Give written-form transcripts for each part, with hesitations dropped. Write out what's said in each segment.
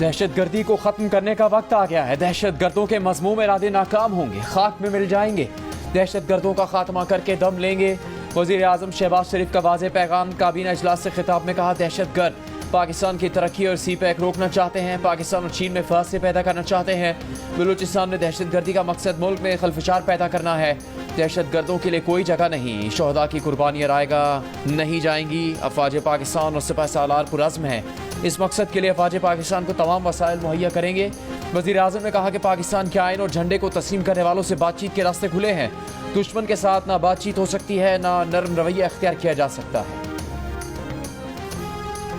दहशत गर्दी को खत्म करने का वक्त आ गया है। दहशत गर्दों के मज़मूम इरादे नाकाम होंगे, खाक में मिल जाएंगे। दहशत गर्दों का खात्मा करके दम लेंगे। वज़ीर आज़म शहबाज शरीफ का वाज़ेह पैगाम। काबीना इजलास से खिताब में कहा, दहशत गर्द पाकिस्तान की तरक्की और CPEC रोकना चाहते हैं। पाकिस्तान और चीन में फासले पैदा करना चाहते हैं। बलूचिस्तान में दहशत गर्दी का मकसद मुल्क में खलफशार पैदा करना है। दहशत गर्दों के लिए कोई जगह नहीं। शोहदा की कुर्बानियाँ रायगा नहीं जाएंगी। अफवाज पाकिस्तान और सिपह सालार पुरज़्म है। इस मकसद के लिए अफवाज पाकिस्तान को तमाम वसाइल मुहैया करेंगे। वज़ीर आज़म ने कहा कि पाकिस्तान के आइन और झंडे को तस्लीम करने वालों से बातचीत के रास्ते खुले हैं। दुश्मन के साथ ना बातचीत हो सकती है, ना नरम रवैया अख्तियार किया जा सकता है।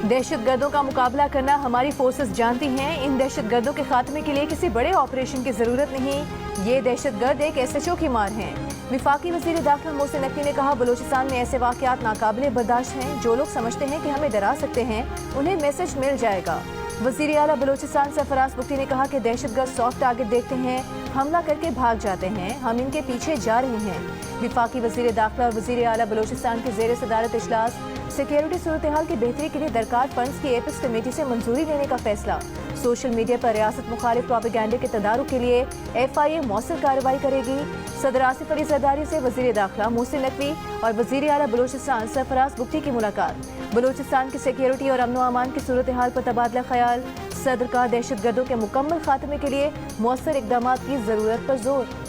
दहशत गर्दों का मुकाबला करना हमारी फोर्सेस जानती हैं। इन दहशत गर्दों के खात्मे के लिए किसी बड़े ऑपरेशन की जरूरत नहीं। ये दहशत गर्द एक SHO की मार हैं। विफाकी वज़ीर दाखिला मोहसिन नकवी ने कहा, बलूचिस्तान में ऐसे वाक़यात नाकाबिले बर्दाश्त हैं। जो लोग समझते हैं कि हमें डरा सकते हैं, उन्हें मैसेज मिल जाएगा। वज़ीर आला बलूचिस्तान सरफराज बुख्ती ने कहा कि दहशतगर्द सॉफ्ट टारगेट देखते हैं, हमला करके भाग जाते हैं, हम इनके पीछे जा रहे हैं। विफाकी वज़ीर दाखिला और वज़ीर आला बलूचिस्तान के ज़ेर सदारत इजलास सिक्योरिटी सूरत हाल की बेहतरी के लिए दरकार फंड्स की एपिक्स कमेटी से मंजूरी देने का फैसला। सोशल मीडिया पर रियासत मुखालिफ प्रोपेगेंडे के तदारुक के लिए FIA मौसर कार्रवाई करेगी। सदर आसिफ अली जरदारी से वज़ीर दाखिला मोहसिन नकवी और वज़ीर आला बलूचिस्तान सरफराज बुख्ती की मुलाकात। बलूचिस्तान की सिक्योरिटी और अमन व अमान की सूरत हाल पर तबादला ख्याल। सदर का दहशत गर्दों के मुकम्मल खात्मे के लिए मौसर इक़दामात की ज़रूरत पर जोर।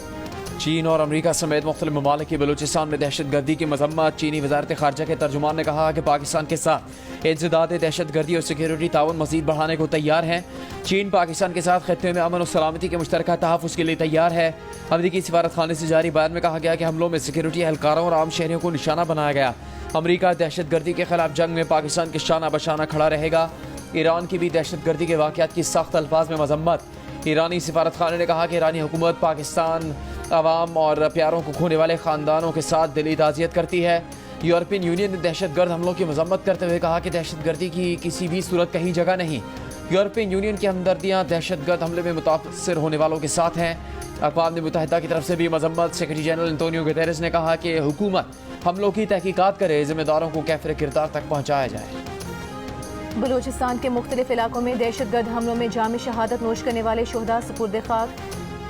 चीन और अमरीका समेत मुख्तलिफ ममालिक की बलूचिस्तान में दहशत गर्दी की मजम्मत। चीनी वज़ारत ख़ारजा के तर्जुमान ने कहा कि पाकिस्तान के साथ इंसदाद दहशत गर्दी और सिक्योरिटी ताउन मज़ीद बढ़ाने को तैयार है। चीन पाकिस्तान के साथ खित्ते में अमन और सलामती के मुश्तरका तहफ़्फ़ुज़ के लिए तैयार है। अमरीकी सफारत खाने से जारी बयान में कहा गया कि हमलों में सिक्योरिटी एहलकारों और आम शहरियों को निशाना बनाया गया। अमरीका दहशत गर्दी के खिलाफ जंग में पाकिस्तान के शाना बशाना खड़ा रहेगा। ईरान की भी दहशत गर्दी के वाक़यात की सख्त अल्फाज में मजम्मत। ईरानी सफारत खाने ने कहा कि ईरानी हुकूमत पाकिस्तान अवाम और प्यारों को खोने वाले ख़ानदानों के साथ दिली ताज़ियत करती है। यूरोपियन यूनियन ने दहशत गर्द हमलों की मजम्मत करते हुए कहा कि दहशत गर्दी की किसी भी सूरत कहीं जगह नहीं। यूरोपियन यूनियन की हमदर्दियाँ दहशत गर्द हमले में मुतासर होने वालों के साथ हैं। अक़वाम मुत्तहिदा की तरफ से भी मजम्मत। सेक्रेटरी जनरल एंटोनियो गुतेरेस ने कहा कि हुकूमत हमलों की तहकीकात करे, ज़िम्मेदारों को कैफ़िर किरदार तक पहुँचाया जाए। बलूचिस्तान के मुख्तलिफ इलाकों में दहशत गर्द हमलों में जाम शहादत नोश करने वाले शोहदा सुपुर्द खाक।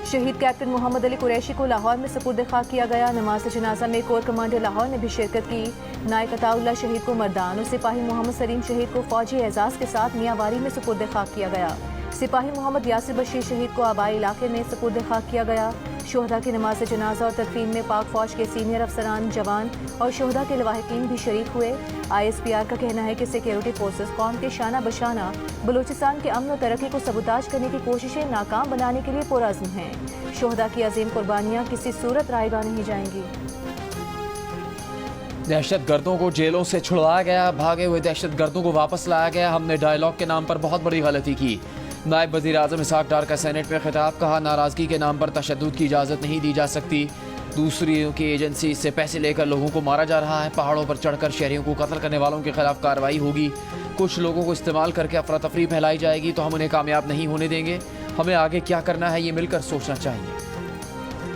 शहीद कैप्टन मोहम्मद अली कुरैशी को लाहौर में सुपुर्द खाक किया गया। नमाज जनाजा में कोर कमांडर लाहौर ने भी शिरकत की। नायक अताउल्लाह शहीद को मर्दान और सिपाही मोहम्मद सलीम शहीद को फौजी एजाज के साथ मियांवारी में सुपुर्द खाक किया गया। सिपाही मोहम्मद यासिर बशीर शहीद को आबाई इलाके में सुपुर्द खाक किया गया। शोहदा की नमाज जनाजा और तदफीन में पाक फौज के सीनियर अफसरान, जवान और शोहदा के लवाहिकीन भी शरीक हुए। ISPR का कहना है कि सिक्योरिटी फोर्सेस कौम के शाना बशाना बलूचिस्तान के अमन और तरक्की को सबूताज करने की कोशिशें नाकाम बनाने के लिए पुरअज़्म हैं। शोहदा की अजीम कुर्बानियाँ किसी सूरत रायगा नहीं जाएंगी। दहशत गर्दों को जेलों से छुड़वाया गया। भागे हुए दहशत गर्दों को वापस लाया गया। हमने डायलॉग के नाम पर बहुत बड़ी गलती की। नायब वज़ीर आज़म इसहाक़ डार का सेनेट में खिताब। कहा, नाराज़गी के नाम पर तशद्दुद की इजाज़त नहीं दी जा सकती। दूसरी की एजेंसी से पैसे लेकर लोगों को मारा जा रहा है। पहाड़ों पर चढ़कर शहरियों को कत्ल करने वालों के खिलाफ कार्रवाई होगी। कुछ लोगों को इस्तेमाल करके अफरा तफरी फैलाई जाएगी तो हम उन्हें कामयाब नहीं होने देंगे। हमें आगे क्या करना है ये मिलकर सोचना चाहिए।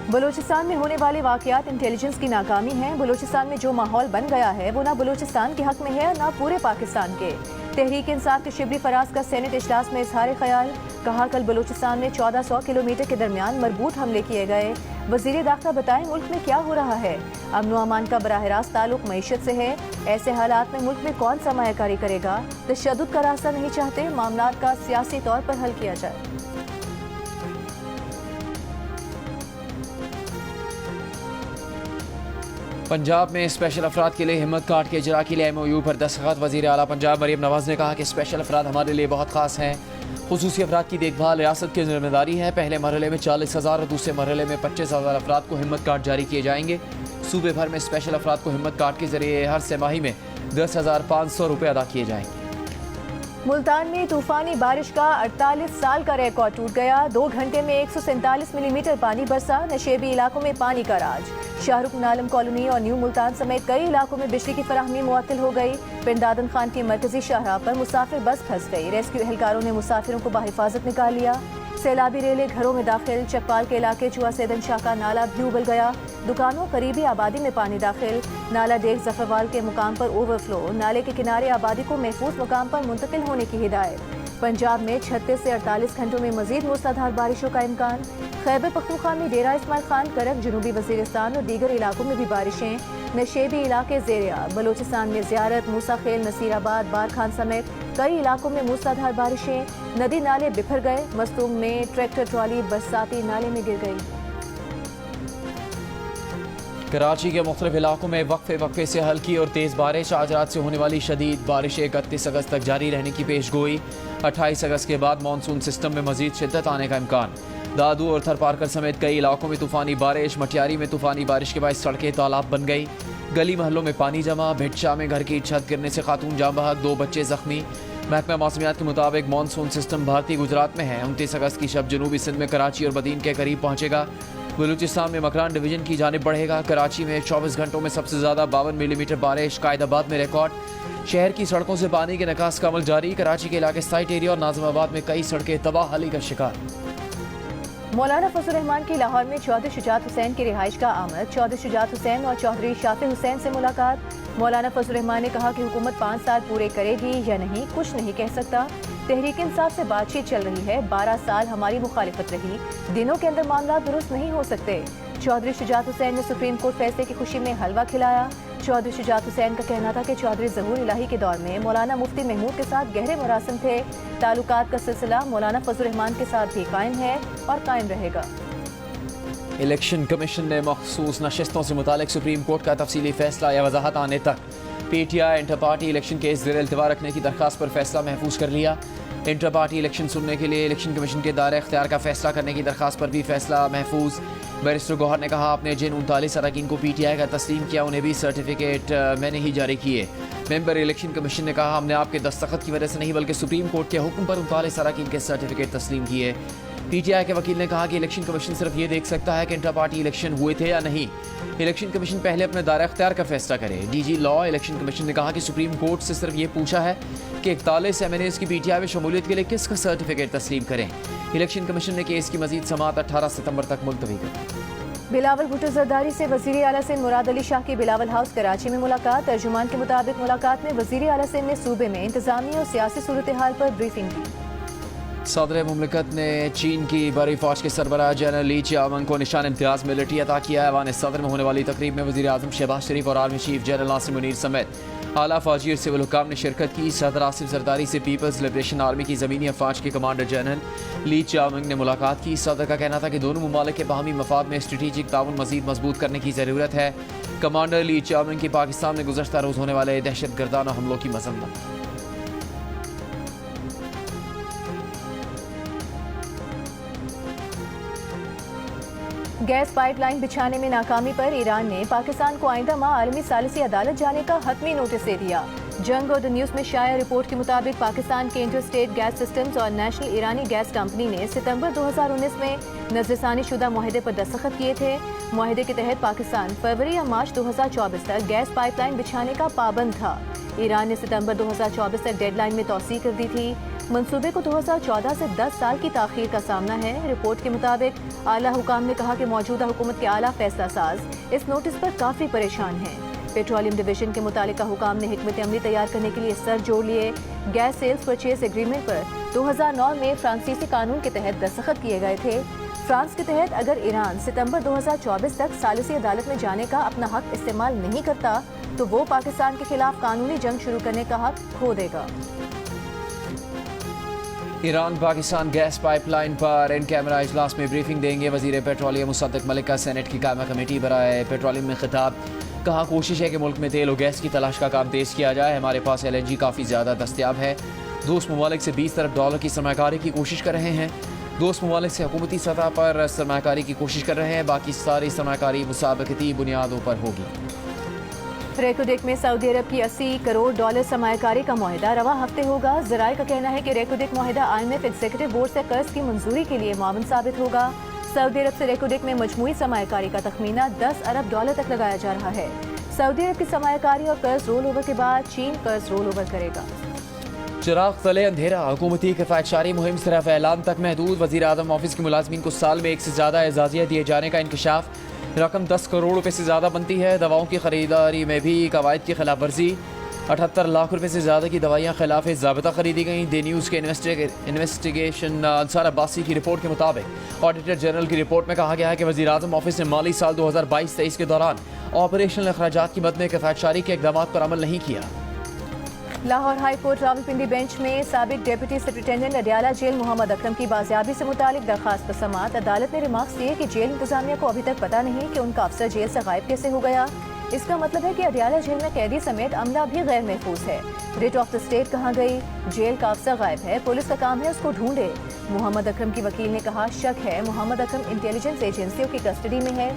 बलूचिस्तान में होने वाले वाक़यात इंटेलिजेंस की नाकामी है। बलूचिस्तान में जो माहौल बन गया है वो ना बलूचिस्तान के हक में है ना पूरे पाकिस्तान के। तहरीक इंसाफ के शिबली फराज का सेनेट इजलास में इजहार ख्याल। कहा, कल बलूचिस्तान में 1400 किलोमीटर के दरमियान मरबूत हमले किए गए। वज़ीर दाखिला बताएं, मुल्क में क्या हो रहा है। अमन व अमान का बराह रास्त ताल्लुक मईशत से है। ऐसे हालात में मुल्क में कौन सरमायाकारी करेगा। तशद्दुद का रास्ता नहीं चाहते, मामलात का सियासी तौर पर हल किया जाए। पंजाब में स्पेशल अफराद के लिए हिम्मत कार्ड के इजरा के लिए MOU पर दस्तखत। वज़ीर आला पंजाब मरीम नवाज़ ने कहा कि स्पेशल अफराद हमारे लिए बहुत खास हैं। खुसूसी अफराद की देखभाल रियासत की जिम्मेदारी है। पहले मरहले में 40,000 और दूसरे मरहले में 25,000 अफराद को हिम्मत कार्ड जारी किए जाएंगे। सूबे भर में स्पेशल अफराद को हिम्मत कार्ड के जरिए हर सेमाही में 10,500 रुपये अदा किए जाएंगे। मुल्तान में तूफानी बारिश का 48 साल का रिकॉर्ड टूट गया। 2 घंटे में 147 मिलीमीटर पानी बरसा। नशेबी इलाकों में पानी का राज। शाहरुख आलम कॉलोनी और न्यू मुल्तान समेत कई इलाकों में बिजली की फराहमी मुअत्तल हो गई। पिंड दादन खान की मरकजी शाहराह पर मुसाफिर बस फंस गई। रेस्क्यू एहलकारों ने मुसाफिरों को बाहिफाजत निकाल लिया। सैलाबी रेले घरों में दाखिल। चकपाल के इलाके चुआ सेदन शाह का नाला भी उबल गया। दुकानों करीबी आबादी में पानी दाखिल। नाला डेग जफरवाल के मुकाम पर ओवरफ्लो। नाले के किनारे आबादी को महफूज मुकाम पर मुंतकिल होने की हिदायत। पंजाब में 36 से 48 घंटों में मजीद मूसलाधार बारिशों का इम्कान। खैबर पख्तूनख्वा में डेरा इस्माइल खान, करक, जनूबी वजीरिस्तान और दीगर इलाकों में भी बारिशें। नशेबी इलाके ज़ेरिया, बलोचिस्तान में ज़ियारत, मूसा खेल, नसीराबाद, बार खान समेत कई इलाकों में मूसलाधार बारिशें। नदी नाले बिखर गए। मस्तूम में ट्रैक्टर ट्रॉली बरसाती नाले में गिर गई। कराची के मुख्तलिफ इलाकों में वक्फे वक्फे से हल्की और तेज़ बारिश। आज रात से होने वाली शदीद बारिश 31 अगस्त तक जारी रहने की पेश गोई। 28 अगस्त के बाद मानसून सिस्टम में मजीद शिद्दत आने का इम्कान। दादू और थरपारकर समेत कई इलाकों में तूफानी बारिश। मटियारी में तूफानी बारिश के बाद सड़कें तालाब बन गई। गली महलों में पानी जमा। भिटशा में घर की छत गिरने से खातून जाँ बहक, 2 बच्चे जख्मी। महकमा मौसमियात के मुताबिक मानसून सिस्टम भारतीय गुजरात में है। 29 अगस्त की शब जनूबी सिंध में कराची और बदीन के करीब पहुंचेगा। बलूचिस्तान में मकरान डिवीजन की जानिब बढ़ेगा। कराची में 24 घंटों में सबसे ज़्यादा 52 मिलीमीटर बारिश। कायदाबाद में रिकॉर्ड। शहर की सड़कों से पानी के निकास का अमल जारी। कराची के इलाके साइट एरिया और नाज़िमाबाद में कई सड़कें तबाहली का शिकार। मौलाना फजल रहमान की लाहौर में चौधरी शुजात हुसैन की रिहाइश का आमद। चौधरी शुजात हुसैन और चौधरी शाफी हुसैन से मुलाकात। मौलाना फजल रहमान ने कहा कि हुकूमत 5 साल पूरे करेगी या नहीं कुछ नहीं कह सकता। तहरीक इंसाफ से बातचीत चल रही है। 12 साल हमारी मुखालिफत रही। दिनों के अंदर मामला दुरुस्त नहीं हो सकते। चौधरी शुजात हुसैन ने सुप्रीम कोर्ट फैसले की खुशी में हलवा खिलाया। चौधरी शुजात हुसैन का कहना था कि चौधरी ज़हूर इलाही के दौर में मौलाना मुफ्ती महमूद के साथ गहरे मरासिम थे। ताल्लुकात का सिलसिला मौलाना फजल रहमान के साथ भी कायम है और कायम रहेगा। इलेक्शन कमीशन ने मखसूस नशिस्तों से मुतालिक सुप्रीम कोर्ट का तफसीली फैसला या वजाहत आने तक PTI inter party election case ज़ेर इल्तिवा रखने की दरख्वास्त पर फैसला महफूज कर लिया। इंटर पार्टी इलेक्शन सुनने के लिए इलेक्शन कमीशन के दायरे इख्तियार का फैसला करने की दरख्वास्त पर भी फैसला महफूज। बैरिस्टर गौहर ने कहा, आपने जिन 39 अरकान को PTI का तस्लीम किया उन्हें भी सर्टिफिकेट मैंने ही जारी किए। मेंबर इलेक्शन कमीशन ने कहा, हमने आपके दस्तखत की वजह से नहीं बल्कि सुप्रीम कोर्ट के हुक्म पर 39 अरकान के सर्टिफिकेट तस्लीम किए। PTI के वकील ने कहा कि इलेक्शन कमीशन सिर्फ ये देख सकता है कि इंटर पार्टी इलेक्शन हुए थे या नहीं। इलेक्शन कमीशन पहले अपने दायरा इख्तियार का फैसला करे। DG लॉ इलेक्शन कमीशन ने कहा कि सुप्रीम कोर्ट से सिर्फ ये पूछा है कि 41 MNAs की PTI में शमूलियत के लिए किसका सर्टिफिकेट तस्लीम करें। इलेक्शन कमीशन ने केस की मजीद समाअत 18 सितंबर तक मुलतवी कर। बिलावल भुट्टो जरदारी से वजीर आला सिंध मुराद अली शाह की बिलावल हाउस कराची में मुलाकात। तर्जुमान के मुताबिक मुलाकात में वजीर आला सिंध ने सूबे में इंतजामी और सियासी सूरत हाल पर ब्रीफिंग की। सदर मुमलिकत ने चीन की बड़ी फौज के सरबराह जनरल ली चियाओमिंग को निशान इम्तियाज मिलिट्री अता किया। ऐवान सदर में होने वाली तकरीब में वज़ीर आज़म शहबाज शरीफ और army chief general Nasir Munir समेत आला फौजी और सिविल हुक्काम ने शिरकत की। सदर आसिफ जरदारी से पीपल्स लिबरेशन आर्मी की ज़मीनी अफवाज के कमांडर जनरल ली चियाओमिंग ने मुलाकात की। सदर का कहना था कि दोनों ममालिक के बाहमी मफाद में स्ट्रेटेजिक ताउन मजीद मजबूत करने की ज़रूरत है। कमांडर ली चियाओमिंग की पाकिस्तान में गुज़श्ता रोज़ होने वाले दहशत गर्दाना हमलों की मजम्मत। गैस पाइपलाइन बिछाने में नाकामी पर ईरान ने पाकिस्तान को आइंदा माह आलमी सालिसी अदालत जाने का हतमी नोटिस दे दिया। जंग और द न्यूज़ में शाया रिपोर्ट के मुताबिक पाकिस्तान के इंटर स्टेट गैस सिस्टम्स और नेशनल ईरानी गैस कंपनी ने सितंबर 2019 में नजरसानी शुदा मुआहदे पर दस्तखत किए थे। मुआहदे के तहत पाकिस्तान फरवरी या मार्च 2024 तक गैस पाइपलाइन बिछाने का पाबंद था। ईरान ने सितंबर 2024 तक डेडलाइन में तौसीह कर दी थी। मंसूबे को 2014 से 10 साल की ताखीर का सामना है। रिपोर्ट के मुताबिक आला हुकाम ने कहा कि मौजूदा हुकूमत के आला फैसला साज इस नोटिस पर काफ़ी परेशान हैं। पेट्रोलियम डिवीजन के मुतालिका हुकाम ने हिकमत अमली तैयार करने के लिए सर जोड़ लिए। गैस सेल्स परचेज एग्रीमेंट पर 2009 में फ्रांसीसी कानून के तहत दस्तखत किए गए थे। फ्रांस के तहत अगर ईरान सितंबर 2024 तक सालिसी अदालत में जाने का अपना हक इस्तेमाल नहीं करता तो वो पाकिस्तान के खिलाफ कानूनी जंग शुरू करने का हक खो देगा। ईरान पाकिस्तान गैस पाइपलाइन पर इन कैमरा इजलास में ब्रीफिंग देंगे। वजीर पेट्रोलियम मुसद्दिक मलिक का सेनेट की कायमा कमेटी बराए पेट्रोलियम में खिताब। कहा, कोशिश है कि मुल्क में तेल और गैस की तलाश का काम तेज़ किया जाए। हमारे पास LNG काफ़ी ज़्यादा दस्तियाब है। दोस्त ममालिक से 20 अरब डॉलर की सरमाकारी की कोशिश कर रहे हैं। दोस्त ममालिक से हुकूमती सतह पर सरमाकारी की कोशिश कर रहे हैं। बाकी सारी सरमाकारी मुसाबकती बुनियादों पर होगी। रेकोडेक में सऊदी अरब की 80 करोड़ डॉलर सरमाकारी का मुआहदा रवा हफ्ते होगा। ज़राए का कहना है कि रेकोडेक मुआहदा IMF एग्जीक्यूटिव बोर्ड से कर्ज की मंजूरी के लिए मुआवन साबित होगा। सऊदी अरब से रेकोडेक में मजमूई सरमाकारी का तखमीना 10 अरब डॉलर तक लगाया जा रहा है। सऊदी अरब की सरमाकारी और कर्ज रोल ओवर के बाद चीन कर्ज रोल ओवर करेगा। चिराग तले अंधेरा, हुकूमती किफायतशारी मुहिम सिर्फ ऐलान तक महदूद। वज़ीर आज़म ऑफिस के मुलाजमीन को साल में 1 से ज़्यादा एजाज़िया दिए जाने का इंकशाफ। रकम 10 करोड़ रुपए से ज़्यादा बनती है। दवाओं की खरीदारी में भी कवायद की खिलाफ वर्जी। 78 लाख रुपए से ज़्यादा की दवाइयाँ खिलाफ ज़ाबिता खरीदी गई। दी न्यूज़ के इन्वेस्टिगेशन अंसार अब्बासी की रिपोर्ट के मुताबिक ऑडिटर जनरल की रिपोर्ट में कहा गया है कि वज़ीर-ए-आज़म ऑफिस ने माली साल 2022-23 के दौरान ऑपरेशनल अखराजात की मद में किफ़ायतशारी के इक़दाम पर अमल नहीं किया। Lahore high court Rawalpindi bench में साबिक deputy superintendent Adiala jail Mohammad Akram की बाजियाबी से मुतालिक दरखास्त पर समाअत। अदालत ने रिमार्क्स दिए कि जेल इंतजामिया को अभी तक पता नहीं कि उनका अफसर जेल से गायब कैसे हो गया। इसका मतलब है कि अडियाला जेल में कैदी समेत अमला भी गैर महफूज है। रिट ऑफ द स्टेट कहाँ गई? जेल का अफसर गायब है, पुलिस का काम है उसको ढूंढे। मोहम्मद अकरम की वकील ने कहा शक है मोहम्मद अकरम इंटेलिजेंस एजेंसियों की कस्टडी में है।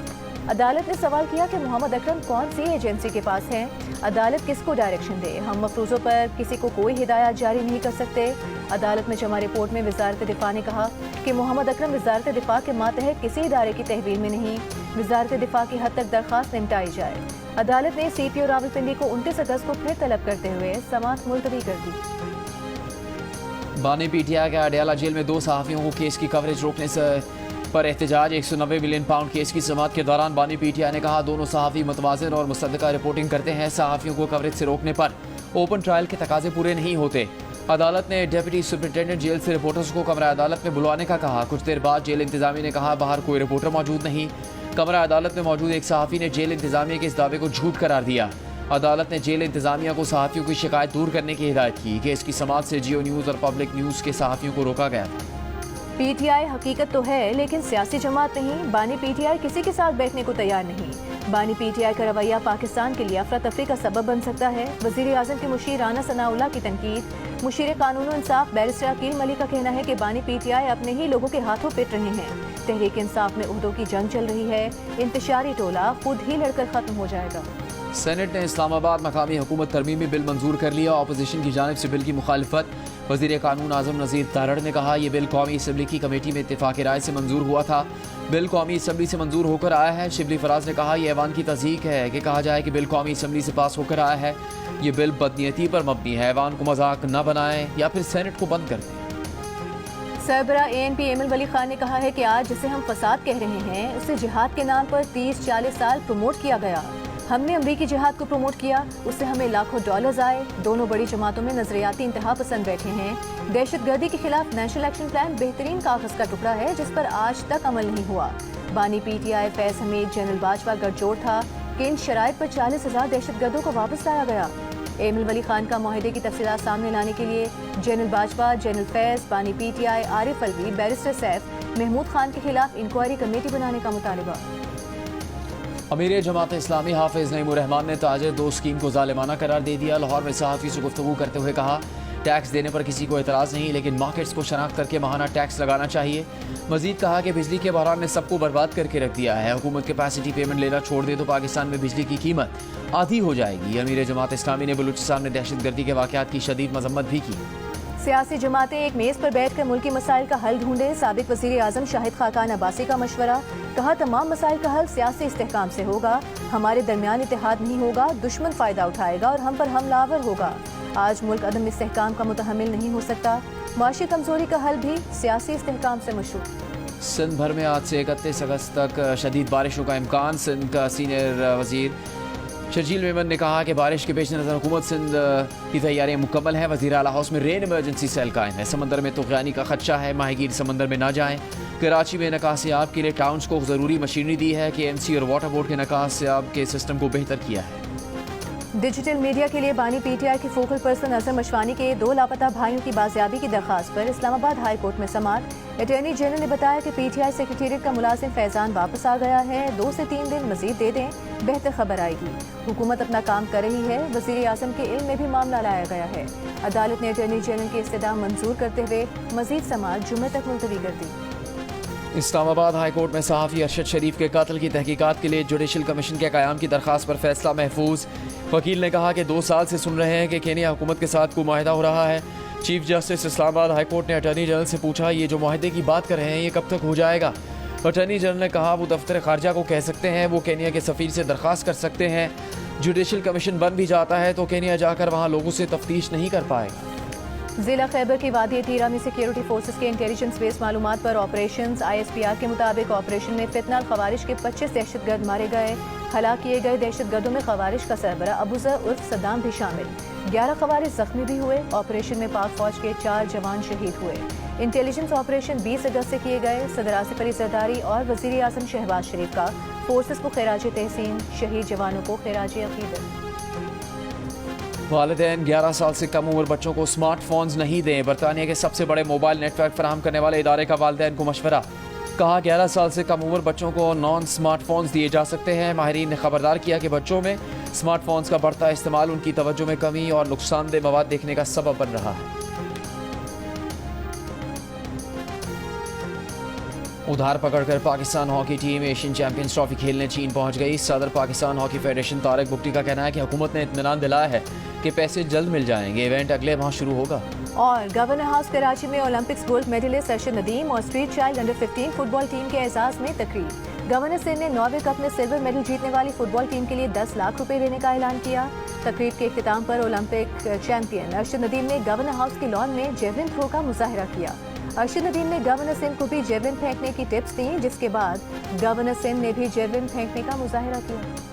अदालत ने सवाल किया कि मोहम्मद अकरम कौन सी एजेंसी के पास हैं? अदालत किसको डायरेक्शन दे? हम मफरूजों पर किसी को कोई हिदायत जारी नहीं कर सकते। अदालत में जमा रिपोर्ट में वजारत दिफा ने कहा कि मोहम्मद अकरम वजारत दिफा के मातहत किसी इदारे की तहवील में नहीं। वजारत दिफा की हद तक दरखास्त निपटाई जाए। अदालत ने CPO रावलपिंडी को 29 अगस्त को फिर तलब करते हुए समाअत मुलतवी कर दी। बानी PTI के अडियाला जेल में 2 सहाफ़ियों को केस की कवरेज रोकने से पर एहतजाज। 190 मिलियन पाउंड केस की समाअत के दौरान बानी PTI ने कहा दोनों सहाफ़ी मुतवाज़िन और मुसद्दक़ा रिपोर्टिंग करते हैं। सहाफ़ियों को कवरेज से रोकने पर ओपन ट्रायल के तकाजे पूरे नहीं होते। अदालत ने डिप्टी सुपरिटेंडेंट जेल से रिपोर्टर्स को कमरा अदालत में बुलवाने का कहा। कुछ देर बाद जेल इंतजामिया ने कहा बाहर कोई रिपोर्टर मौजूद नहीं। कमरा अदालत में मौजूद एक सहाफ़ी ने जेल इंतजामिया के इस दावे को झूठ करार दिया। अदालत ने जेल इंतजामिया को सहाफ़ियों की शिकायत दूर करने की हिदायत की। केस की समाअत से जियो न्यूज़ और पब्लिक न्यूज़ के सहाफ़ियों को रोका गया। PTI हकीकत तो है लेकिन सियासी जमात नहीं। बानी PTI किसी के साथ बैठने को तैयार नहीं। बानी PTI का रवैया पाकिस्तान के लिए अफरा तफरी का सबब बन सकता है। वज़ीर-ए-आज़म के मुशीर राना सनाउल्लाह की तनकीद। मुशीर कानून और इंसाफ बैरिस्टर अकील मलिक का कहना है कि बानी PTI अपने ही लोगों के हाथों पिट रहे हैं। तहरीक इंसाफ में उहदों की जंग चल रही है। इंतशारी टोला खुद ही लड़कर खत्म हो जाएगा। सेनेट ने इस्लामाबाद मकामी हुकूमत तरमीमी बिल मंजूर कर लिया। अपोजिशन की जानिब से बिल की मुखालिफत। वज़ीर कानून आज़म नज़ीर तारड़ ने कहा यह बिल कौमी असम्बली की कमेटी में इत्तेफाक राय से मंजूर हुआ था। बिल कौमी असम्बली से मंजूर होकर आया है। शिबली फराज ने कहा यह ऐवान की तज़दीक है कि कहा जाए कि बिल कौमी असम्बली से पास होकर आया है। ये बिल बदनीयती पर मबनी है। ऐवान को मजाक न बनाएं या फिर सेनेट को बंद कर दें। सरबरा ANP एमल वली खान ने कहा है कि आज जिसे हम फसाद कह रहे हैं उसे जिहाद के नाम पर 30-40 साल प्रमोट किया गया। हमने अमरीकी जिहाद को प्रमोट किया, उससे हमें लाखों डॉलर्स आए। दोनों बड़ी जमातों में नजरियाती इंतहा पसंद बैठे हैं। दहशतगर्दी के खिलाफ नेशनल एक्शन प्लान बेहतरीन कागज का टुकड़ा है जिस पर आज तक अमल नहीं हुआ। बानी PTI फैज हमीद जनरल बाजवा गठजोड़ था कि इन शराइत पर 40,000 दहशतगर्दों को वापस लाया गया। एमल वली खान का मुआहदे की तफसीलात सामने लाने के लिए जनरल बाजवा, जनरल फैज, बानी PTI, आरिफ अलवी, बैरिस्टर सैफ, महमूद खान के खिलाफ इंक्वायरी कमेटी बनाने का मुतालबा। अमीर जमात इस्लामी हाफिज नईमुर रहमान ने ताजे 2 स्कीम को जालिमाना करार दे दिया। लाहौर में सहाफ़ी से गुफ्तगू करते हुए कहा टैक्स देने पर किसी को एतराज़ नहीं लेकिन मार्केट्स को शनाख्त करके माहाना टैक्स लगाना चाहिए। मजीद कहा कि बिजली के बहरान ने सबको बर्बाद करके रख दिया है। हुकूमत कैपेसिटी पेमेंट लेना छोड़ दे तो पाकिस्तान में बिजली की कीमत आधी हो जाएगी। अमीर जमात इस्लामी ने बलूचिस्तान में दहशतगर्दी के वाक़यात की शदीद मजम्मत भी की। सियासी जमातें एक मेज़ पर बैठकर मुल्की मसाइल का हल ढूंढें। साबिक वज़ीर आज़म शाहिद खाकान अब्बासी का मशवरा। कहा तमाम मसाइल का हल सियासी इस्तेहकाम से होगा। हमारे दरमियान इत्तेहाद नहीं होगा, दुश्मन फ़ायदा उठाएगा और हम पर हमलावर होगा। आज मुल्क अदम इस्तेहकाम का मुतहम्मिल नहीं हो सकता। माशी कमजोरी का हल भी सियासी इस्तेहकाम से मशरूत। सिंध भर में आज से 31 अगस्त तक शदीद बारिशों का इम्कान। सिंध का सीनियर वजीर शर्जील मेमन ने कहा कि बारिश के पेश नज़र हुकूमत सिंध की तैयारियाँ मुकम्मल हैं। वज़ीर आला हाउस में रेन इमरजेंसी सेल कायम है। समंदर में तुग़यानी का खदशा है, माहीगीर समंदर में ना जाएं। कराची में नकासियाब के लिए टाउन्स को ज़रूरी मशीनरी दी है। KMC और वाटर बोर्ड के नकासियाब के सिस्टम को बेहतर किया है। डिजिटल मीडिया के लिए बानी PTI के फोकल पर्सन अजहर मशवानी के 2 लापता भाइयों की बाजियाबी की दरखास्त पर इस्लामाबाद हाई कोर्ट में समाअत। अटॉर्नी जनरल ने बताया कि PTI सेक्रेटेरिएट का मुलाजिम फैजान वापस आ गया है। 2 से 3 दिन मजीद दे दें, बेहतर खबर आएगी। हुकूमत अपना काम कर रही है। वज़ीर आज़म के इल्म में भी मामला लाया गया है। अदालत ने अटॉर्नी जनरल की इस्तदा मंजूर करते हुए मजीद समाअत जुमे तक मुलतवी कर दी। इस्लामाबाद हाई कोर्ट में सहाफ़ी अरशद शरीफ के कत्ल की तहकीकात के लिए जुडिशल कमीशन के क़याम की दरख्वास्त पर फैसला महफूज। वकील ने कहा कि 2 साल से सुन रहे हैं कि केनिया हुकूमत के साथ कोई मुआहदा हो रहा है। Chief justice Islamabad high court ने अटॉर्नी जनरल से पूछा ये जो मुआहदे की बात कर रहे हैं ये कब तक हो जाएगा। अटॉर्नी जनरल ने कहा वो दफ्तर खारजा को कह सकते हैं, वो केनिया के सफ़ीर से दरख्वास्त कर सकते हैं। जुडिशल कमीशन बन भी जाता है तो केनिया जाकर वहाँ लोगों से तफ्तीश नहीं कर पाएगा। जिला खैबर की वादी तीरा में सिक्योरिटी फोर्सेस के इंटेलिजेंस बेस्ड मालूमात पर ऑपरेशन। ISPR के मुताबिक ऑपरेशन में फितनाल खवारिश के 25 दहशतगर्द मारे गए। हलाक किए गए दहशतगर्दों में खवारिश का सरबरा अबू ज़र उर्फ सद्दाम भी शामिल। 11 खवारिज जख्मी भी हुए। ऑपरेशन में पाक फौज के 4 जवान शहीद हुए। इंटेलिजेंस ऑपरेशन 20 अगस्त से किए गए। सदर आसिफ अली जरदारी और वजीर आजम शहबाज शरीफ का फोर्सेस को खिराज तहसीन, शहीद जवानों को खिराज अकीदत। वालिदैन 11 साल से कम उम्र बच्चों को स्मार्टफोन्स नहीं दें। बरतानिया के सबसे बड़े मोबाइल नेटवर्क फराहम करने वाले इदारे का वालिदैन को मशवरा। कहा 11 साल से कम उम्र बच्चों को नॉन स्मार्टफोन्स दिए जा सकते हैं। माहिरीन ने खबरदार किया कि बच्चों में स्मार्टफोन्स का बढ़ता इस्तेमाल उनकी तवज्जो में कमी और नुकसानदेह मवाद देखने का सबब बन रहा है। उधार पकड़कर Pakistan hockey team Asian champions trophy खेलने चीन पहुंच गई। सदर पाकिस्तान हॉकी फेडरेशन तारिक बुगटी का कहना है कि हुकूमत ने इत्मीनान दिलाया है कि पैसे जल्द मिल जाएंगे। इवेंट अगले माह शुरू होगा। और गवर्नर हाउस कराची में Olympics gold medallist Arshad Nadeem और street child under 15 football team के एजाज में तकरीब। गवर्नर सिंह ने नॉर्वे कप में सिल्वर मेडल जीतने वाली फुटबॉल टीम के लिए 10 लाख रुपए देने का ऐलान किया। तकरीब के इख्तिताम पर ओलंपिक चैंपियन अर्शद नदीम ने गवर्नर हाउस के लॉन में जेवलिन थ्रो का मुजाहिरा किया। अर्शद नदीम ने गवर्नर सिंह को भी जेवलिन फेंकने की टिप्स दी, जिसके बाद गवर्नर सिंह ने भी जेवलिन फेंकने का मुजाहिरा किया।